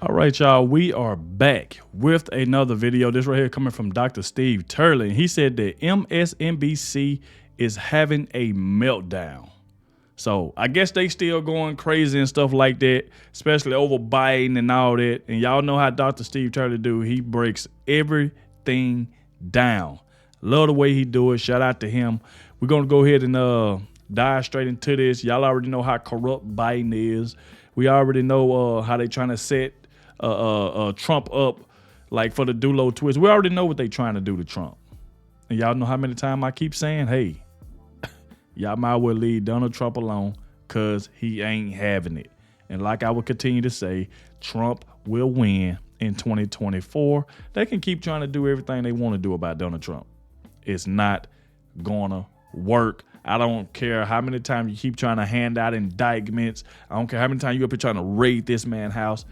All right, y'all, we are back with another video. This right here coming from Dr. Steve Turley. He said that MSNBC is having a meltdown. So I guess they still going crazy and stuff like that, especially over Biden and all that. And y'all know how Dr. Steve Turley do. He breaks everything down. Love the way he do it. Shout out to him. We're going to go ahead and dive straight into this. Y'all already know how corrupt Biden is. We already know how they trying to set Trump up like for the Dulo twist. We already know what they trying to do to Trump. And y'all know how many times I keep saying, hey, y'all might well leave Donald Trump alone because he ain't having it. And like I will continue to say, Trump will win in 2024. They can keep trying to do everything they want to do about Donald Trump. It's not gonna work. I don't care how many times you keep trying to hand out indictments. I don't care how many times you up here trying to raid this man's house.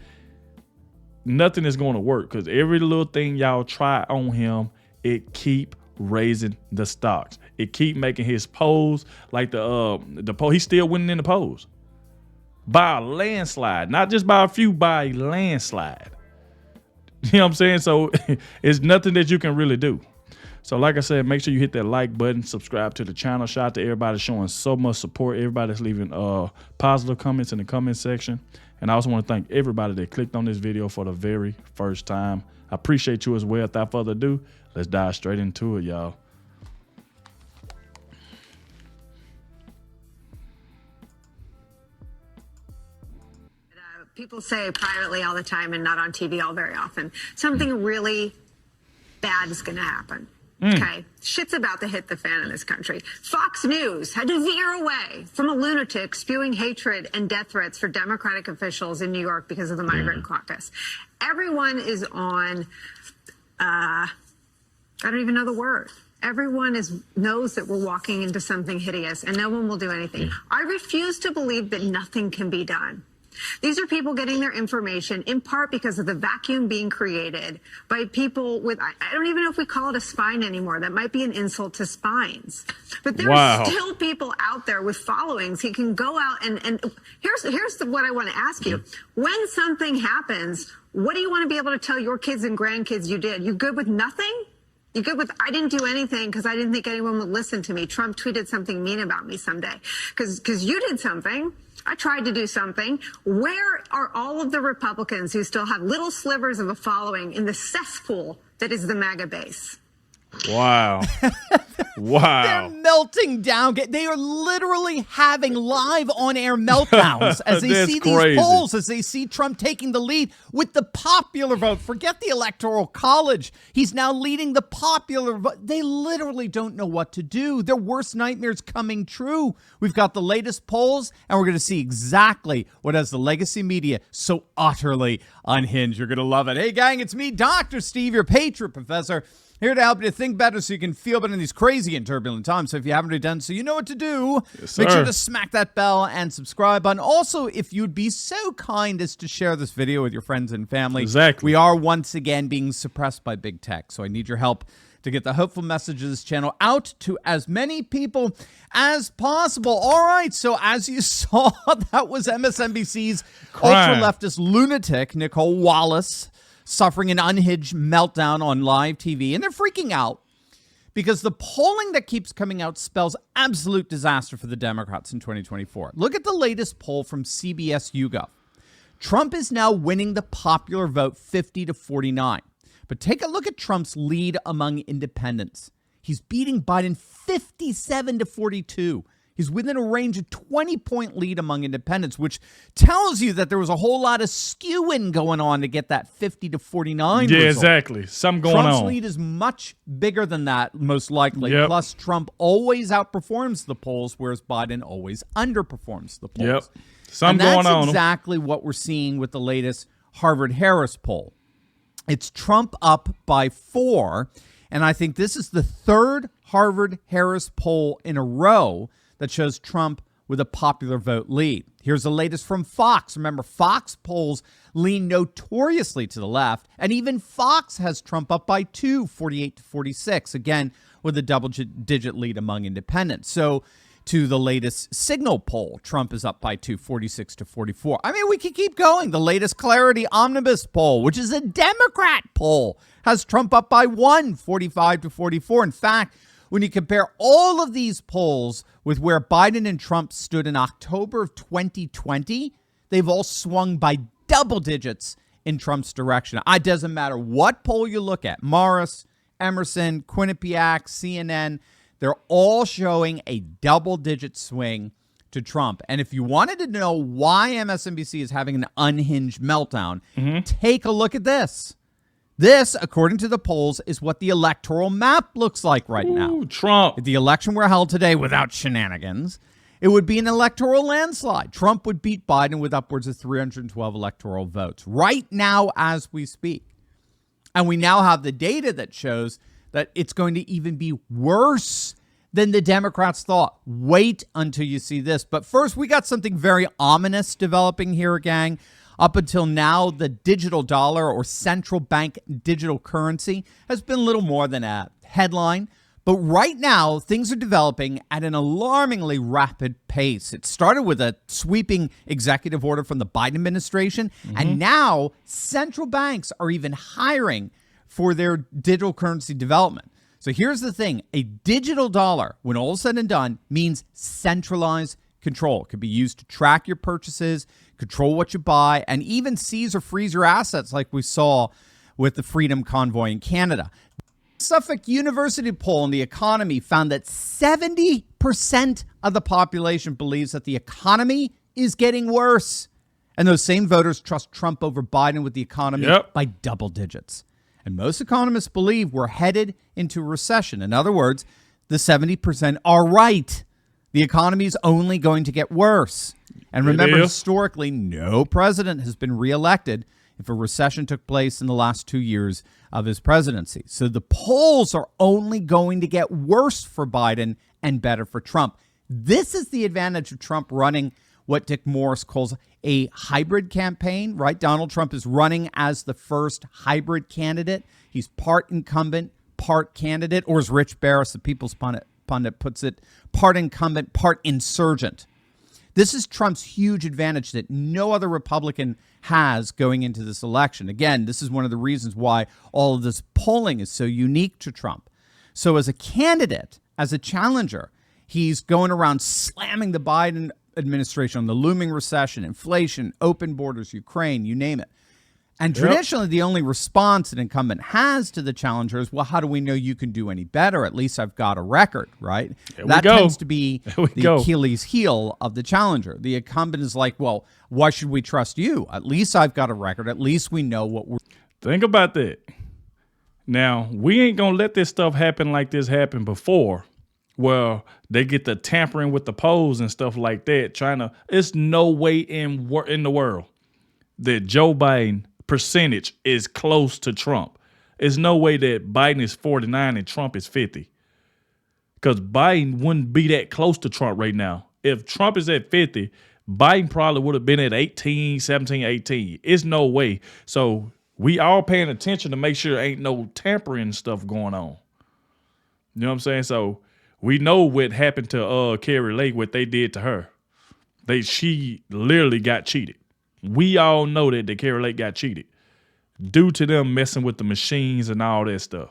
Nothing is going to work because every little thing y'all try on him, it keep raising the stocks. It keep making his polls like the poll. He's still winning in the polls by a landslide, not just by a few, by a landslide. You know what I'm saying? So it's nothing that you can really do. So like I said, make sure you hit that like button, subscribe to the channel. Shout out to everybody showing so much support. Everybody that's leaving positive comments in the comment section. And I also want to thank everybody that clicked on this video for the very first time. I appreciate you as well. Without further ado, let's dive straight into it, y'all. People say privately all the time and not on TV all very often, something really bad is going to happen. Okay, shit's about to hit the fan in this country. Fox News had to veer away from a lunatic spewing hatred and death threats for Democratic officials in New York because of the migrant caucus. Everyone is on, I don't even know the word. Everyone knows that we're walking into something hideous and no one will do anything. I refuse to believe that nothing can be done. These are people getting their information in part because of the vacuum being created by people with, I don't even know if we call it a spine anymore. That might be an insult to spines. But there are still people out there with followings. He can go out and here's what I want to ask you. When something happens, what do you want to be able to tell your kids and grandkids you did? You good with nothing? You good with, I didn't do anything because I didn't think anyone would listen to me. Trump tweeted something mean about me someday. Because you did something. I tried to do something. Where are all of the Republicans who still have little slivers of a following in the cesspool that is the MAGA base? Wow. Wow. They're melting down. They are literally having live on-air meltdowns as they see these polls, as they see Trump taking the lead with the popular vote. Forget the Electoral College. He's now leading the popular vote. They literally don't know what to do. Their worst nightmares coming true. We've got the latest polls, and we're going to see exactly what has the legacy media so utterly unhinged. You're going to love it. Hey, gang, it's me, Dr. Steve, your Patriot Professor, here to help you think better so you can feel better in these crazy and turbulent times. So if you haven't already done so, you know what to do. Yes, make sure to smack that bell and subscribe button. Also, if you'd be so kind as to share this video with your friends and family. Exactly. We are once again being suppressed by big tech, so I need your help to get the hopeful message of this channel out to as many people as possible. All right, so as you saw, that was MSNBC's ultra-leftist lunatic, Nicole Wallace, suffering an unhinged meltdown on live TV. And they're freaking out because the polling that keeps coming out spells absolute disaster for the Democrats in 2024. Look at the latest poll from CBS YouGov. Trump is now winning the popular vote 50-49. But take a look at Trump's lead among independents. He's beating Biden 57-42. He's within a range of 20-point lead among independents, which tells you that there was a whole lot of skewing going on to get that 50-49 result. Exactly. Something going Trump's on. lead is much bigger than that, most likely. Yep. Plus, Trump always outperforms the polls, whereas Biden always underperforms the polls. Yep. Something going on. And that's exactly what we're seeing with the latest Harvard-Harris poll. It's Trump up by 4, and I think this is the third Harvard-Harris poll in a row that shows Trump with a popular vote lead. Here's the latest from Fox. Remember, Fox polls lean notoriously to the left, and even Fox has Trump up by 2, 48-46, again, with a double-digit lead among independents. So to the latest Signal poll. Trump is up by 2, 46 to 44. I mean, we could keep going. The latest Clarity Omnibus poll, which is a Democrat poll, has Trump up by 1, 45 to 44. In fact, when you compare all of these polls with where Biden and Trump stood in October of 2020, they've all swung by double digits in Trump's direction. It doesn't matter what poll you look at, Morris, Emerson, Quinnipiac, CNN, they're all showing a double-digit swing to Trump. And if you wanted to know why MSNBC is having an unhinged meltdown, take a look at this. This, according to the polls, is what the electoral map looks like right now. Trump. If the election were held today without shenanigans, it would be an electoral landslide. Trump would beat Biden with upwards of 312 electoral votes right now as we speak. And we now have the data that shows that it's going to even be worse than the Democrats thought. Wait until you see this. But first, we got something very ominous developing here, gang. Up until now, the digital dollar or central bank digital currency has been little more than a headline. But right now, things are developing at an alarmingly rapid pace. It started with a sweeping executive order from the Biden administration, and now central banks are even hiring for their digital currency development. So here's the thing. A digital dollar, when all is said and done, means centralized control. It could be used to track your purchases, control what you buy, and even seize or freeze your assets like we saw with the Freedom Convoy in Canada. Suffolk University poll on the economy found that 70% of the population believes that the economy is getting worse. And those same voters trust Trump over Biden with the economy by double digits. And most economists believe we're headed into a recession. In other words, the 70% are right. The economy is only going to get worse. And remember, historically, no president has been reelected if a recession took place in the last 2 years of his presidency. So the polls are only going to get worse for Biden and better for Trump. This is the advantage of Trump running what Dick Morris calls a hybrid campaign, right? Donald Trump is running as the first hybrid candidate. He's part incumbent, part candidate, or as Rich Barris, the People's Pundit, puts it, part incumbent, part insurgent. This is Trump's huge advantage that no other Republican has going into this election. Again, this is one of the reasons why all of this polling is so unique to Trump. So as a candidate, as a challenger, he's going around slamming the Biden administration on the looming recession, inflation, open borders, Ukraine, you name it. And traditionally, the only response an incumbent has to the challenger is, well, how do we know you can do any better? At least I've got a record, right? That tends to be the Achilles heel of the challenger. The incumbent is like, well, why should we trust you? At least I've got a record. At least we know what we're... Think about that. Now, we ain't going to let this stuff happen like this happened before, where they get the tampering with the polls and stuff like that, trying to... It's no way in the world that Joe Biden percentage is close to Trump. There's no way that Biden is 49 and Trump is 50. Because Biden wouldn't be that close to Trump right now. If Trump is at 50, Biden probably would have been at 18, 17, 18. It's no way. So we all paying attention to make sure there ain't no tampering stuff going on. You know what I'm saying? So we know what happened to Carrie Lake, what they did to her. She literally got cheated. We all know that Carrie Lake got cheated due to them messing with the machines and all that stuff.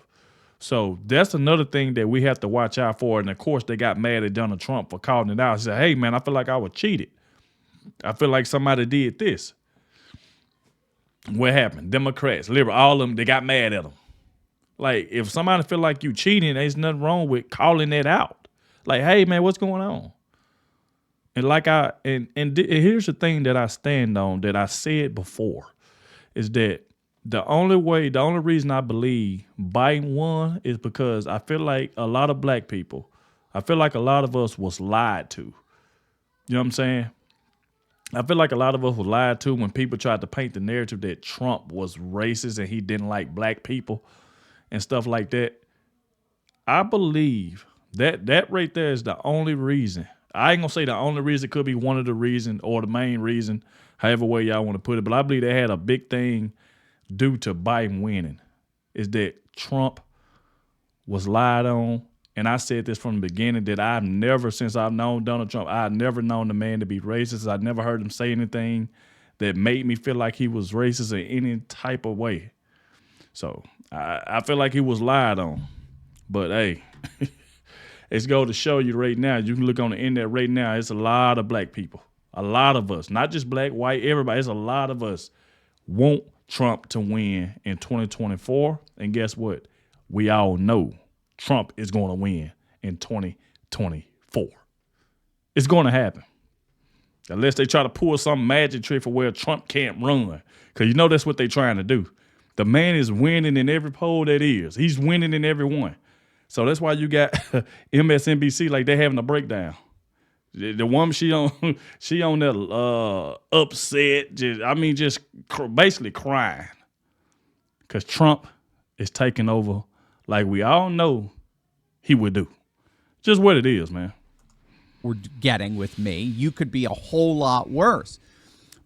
So that's another thing that we have to watch out for. And of course, they got mad at Donald Trump for calling it out. He said, hey, man, I feel like I was cheated. I feel like somebody did this. What happened? Democrats, liberal, all of them, they got mad at him. Like, if somebody feel like you cheating, there's nothing wrong with calling that out. Like, hey, man, what's going on? And here's the thing that I stand on that I said before is that the only reason I believe Biden won is because I feel like a lot of black people, I feel like a lot of us was lied to. You know what I'm saying? I feel like a lot of us was lied to when people tried to paint the narrative that Trump was racist and he didn't like black people and stuff like that. I believe that right there is the only reason. I ain't gonna say the only reason. It could be one of the reasons or the main reason, however way y'all want to put it. But I believe they had a big thing due to Biden winning, is that Trump was lied on And I said this from the beginning that I've never, since I've known Donald Trump, I've never known the man to be racist. I've never heard him say anything that made me feel like he was racist in any type of way. So I feel like he was lied on. But hey, it's going to show you right now. You can look on the internet right now. It's a lot of black people. A lot of us, not just black, white, everybody. It's a lot of us want Trump to win in 2024. And guess what? We all know Trump is going to win in 2024. It's going to happen. Unless they try to pull some magic trick for where Trump can't run. Because you know that's what they're trying to do. The man is winning in every poll that is. He's winning in every one. So that's why you got MSNBC like they're having a breakdown. The woman, she on that upset, just basically crying. Because Trump is taking over like we all know he would do. Just what it is, man. We're getting with me. You could be a whole lot worse.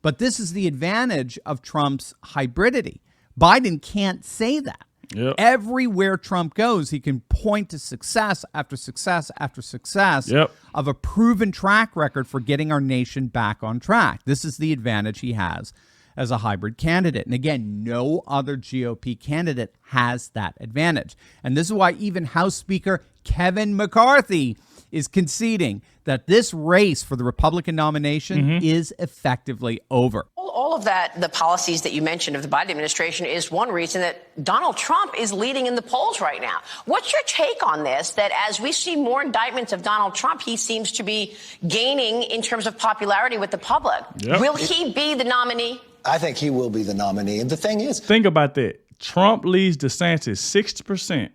But this is the advantage of Trump's hybridity. Biden can't say that. Yep. Everywhere Trump goes, he can point to success after success after success of a proven track record for getting our nation back on track. This is the advantage he has as a hybrid candidate. And again, no other GOP candidate has that advantage. And this is why even House Speaker Kevin McCarthy is conceding that this race for the Republican nomination is effectively over. All of that, the policies that you mentioned of the Biden administration, is one reason that Donald Trump is leading in the polls right now. What's your take on this, that as we see more indictments of Donald Trump, he seems to be gaining in terms of popularity with the public? Yep. Will he be the nominee? I think he will be the nominee. And the thing is... Think about that. Trump leads DeSantis 60%.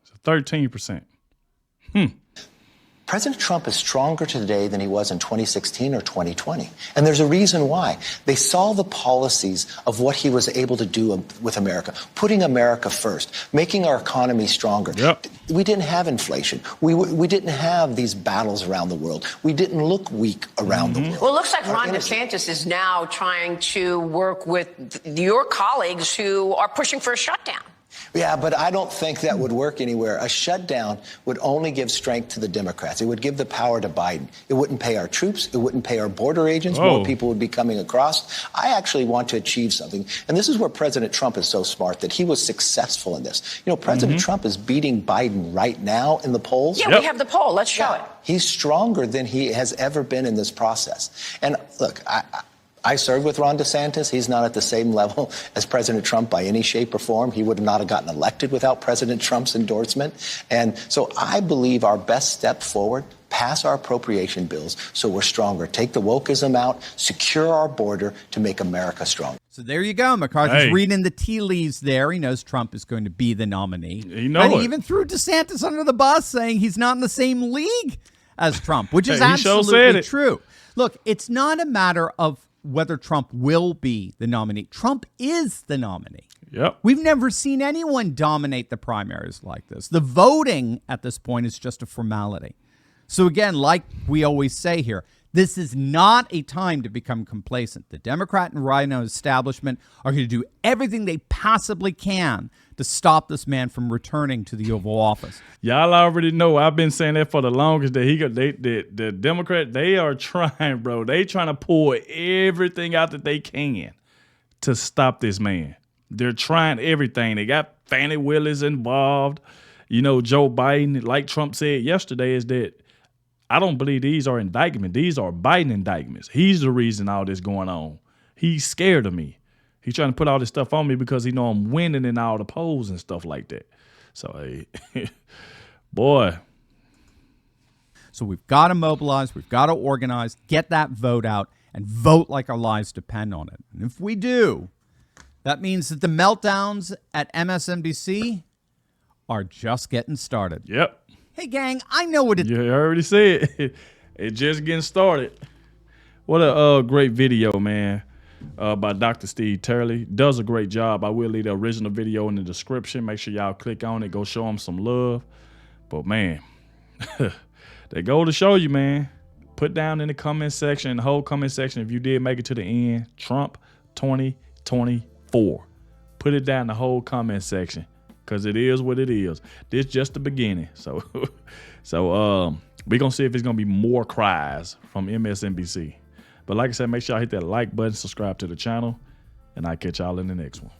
So 13%. President Trump is stronger today than he was in 2016 or 2020. And there's a reason why. They saw the policies of what he was able to do with America, putting America first, making our economy stronger. Yep. We didn't have inflation. We didn't have these battles around the world. We didn't look weak around the world. Well, it looks like Ron DeSantis is now trying to work with your colleagues who are pushing for a shutdown. Yeah, but I don't think that would work anywhere. A shutdown would only give strength to the Democrats. It would give the power to Biden. It wouldn't pay our troops. It wouldn't pay our border agents. More people would be coming across. I actually want to achieve something. And this is where President Trump is so smart, that he was successful in this. You know, President Trump is beating Biden right now in the polls. Yeah, we have the poll. Let's show it. He's stronger than he has ever been in this process. And look, I served with Ron DeSantis. He's not at the same level as President Trump by any shape or form. He would not have gotten elected without President Trump's endorsement. And so I believe our best step forward, pass our appropriation bills so we're stronger. Take the wokeism out, secure our border to make America strong. So there you go. McCarthy's reading the tea leaves there. He knows Trump is going to be the nominee. And he even threw DeSantis under the bus, saying he's not in the same league as Trump, which is absolutely true. Look, it's not a matter of whether Trump will be the nominee. Trump is the nominee. Yep. We've never seen anyone dominate the primaries like this. The voting at this point is just a formality. So again, like we always say here, this is not a time to become complacent. The Democrat and Rhino establishment are going to do everything they possibly can to stop this man from returning to the Oval Office. Y'all already know. I've been saying that for the longest. That the Democrat, they are trying, bro. They trying to pull everything out that they can to stop this man. They're trying everything. They got Fannie Willis involved. You know, Joe Biden, like Trump said yesterday, is that I don't believe these are indictments. These are Biden indictments. He's the reason all this going on. He's scared of me. He's trying to put all this stuff on me because he know I'm winning in all the polls and stuff like that. So, hey, boy. So we've got to mobilize. We've got to organize, get that vote out, and vote like our lives depend on it. And if we do, that means that the meltdowns at MSNBC are just getting started. Yep. Hey, gang, I know what it is. You already said it's just getting started. What a great video, man, by Dr. Steve Turley. Does a great job. I will leave the original video in the description. Make sure y'all click on it. Go show him some love. But, man, they go to show you, man. Put down in the comment section, the whole comment section, if you did make it to the end, Trump 2024. Put it down in the whole comment section. because it is what it is. This just the beginning. So, we're going to see if it's going to be more cries from MSNBC. But like I said, make sure y'all hit that like button, subscribe to the channel, and I'll catch y'all in the next one.